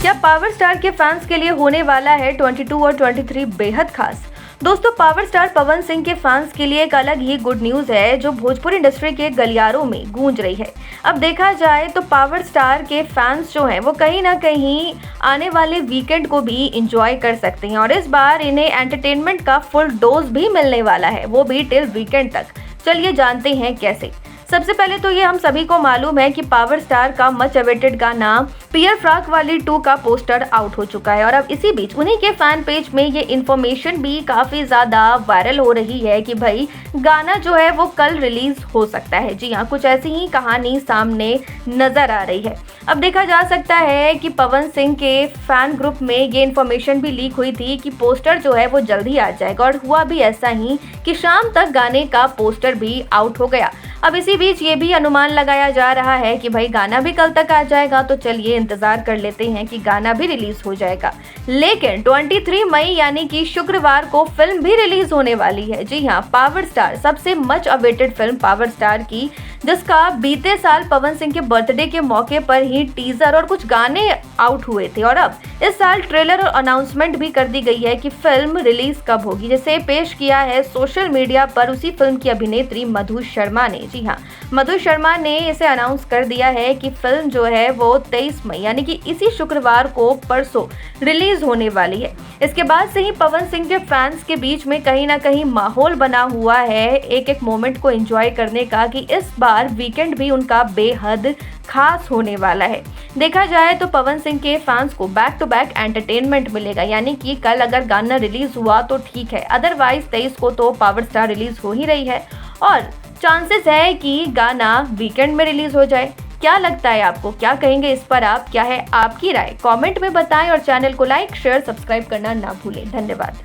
क्या power star के fans के लिए होने वाला है 22 और 23 बेहद खास। दोस्तों, पावर स्टार पवन सिंह के फैंस के लिए एक अलग ही गुड न्यूज है जो भोजपुरी इंडस्ट्री के गलियारों में गूंज रही है। अब देखा जाए तो पावर स्टार के फैंस जो हैं वो कहीं ना कहीं आने वाले वीकेंड को भी इंजॉय कर सकते हैं और इस बार इन्हें एंटरटेनमेंट का फुल डोज भी मिलने वाला है, वो भी टिल वीकेंड तक। चलिए जानते हैं कैसे। सबसे पहले तो ये हम सभी को मालूम है कि पावर स्टार का मच अवेटेड गाना पियर फ्रॉक वाली 2 का पोस्टर आउट हो चुका है और अब इसी बीच उन्हीं के फैन पेज में ये इन्फॉर्मेशन भी काफी ज्यादा वायरल हो रही है कि भाई गाना जो है वो कल रिलीज हो सकता है। जी हाँ, कुछ ऐसी ही कहानी सामने नजर आ रही है। अब देखा जा सकता है कि पवन सिंह के फैन ग्रुप में ये इन्फॉर्मेशन भी लीक हुई थी कि पोस्टर जो है वो जल्दी आ जाएगा और हुआ भी ऐसा ही कि शाम तक गाने का पोस्टर भी आउट हो गया। अब इसी बीच ये भी अनुमान लगाया जा रहा है कि भाई गाना भी कल तक आ जाएगा, तो चलिए इंतजार कर लेते हैं कि गाना भी रिलीज हो जाएगा। लेकिन 23 मई यानी कि शुक्रवार को फिल्म भी रिलीज होने वाली है। जी हाँ, पावर स्टार, सबसे much awaited film power star की, जिसका बीते साल पवन सिंह के बर्थडे के मौके पर ही टीजर और कुछ गाने आउट हुए थे और अब इस साल ट्रेलर और अनाउंसमेंट भी कर दी गई है कि फिल्म रिलीज कब होगी, जिसे पेश किया है सोशल मीडिया पर उसी फिल्म की अभिनेत्री मधु शर्मा ने। जी हाँ, मधु शर्मा ने इसे अनाउंस कर दिया है कि फिल्म जो है वो 23 मई यानी कि इसी शुक्रवार को, परसों रिलीज होने वाली है। इसके बाद से ही पवन सिंह के फैंस के बीच में कहीं ना कहीं माहौल बना हुआ है एक एक मोमेंट को एंजॉय करने का कि इस बार वीकेंड भी उनका बेहद खास होने वाला है। देखा जाए तो पवन सिंह के फैंस को बैक टू बैक एंटरटेनमेंट मिलेगा, यानी कि कल अगर गाना रिलीज हुआ तो ठीक है, अदरवाइज 23 को तो पावर स्टार रिलीज हो ही रही है और चांसेस है कि गाना वीकेंड में रिलीज हो जाए। क्या लगता है आपको, क्या कहेंगे इस पर आप, क्या है आपकी राय, कमेंट में बताएं और चैनल को लाइक शेयर सब्सक्राइब करना ना भूलें। धन्यवाद।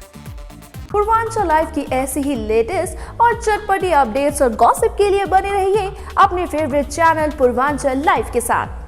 पूर्वांचल लाइव की ऐसी ही लेटेस्ट और चटपटी अपडेट्स और गॉसिप के लिए बने रहिए अपने फेवरेट चैनल पूर्वांचल लाइव के साथ।